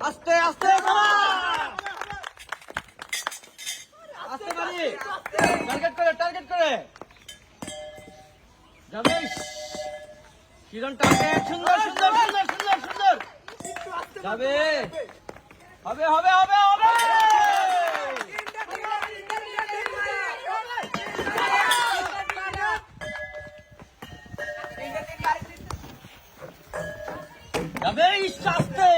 আস্তে আস্তে আস্তে বাড়ি টার্গেট করে যাবে কিরণ টার্গেট সুন্দর সুন্দর সুন্দর সুন্দর সুন্দর যাবে হবে হবে হবে হবে যাবে আস্তে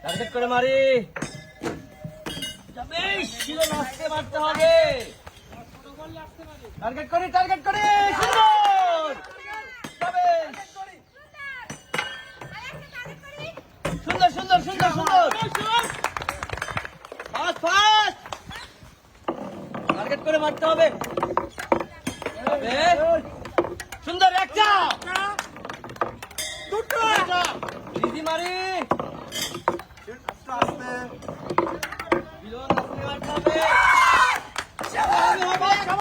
টার্গেট করে মারি যাবে কিরণ আস্তে মারতে হবে টার্গেট করে সুন্দর যাবে সুন্দর সুন্দর সুন্দর সুন্দর ফাস্ট ফাস্ট টার্গেট করে মারতে হবে সুন্দর একটা দুটো ইজি মারি আস্তে আস্তে মারতে হবে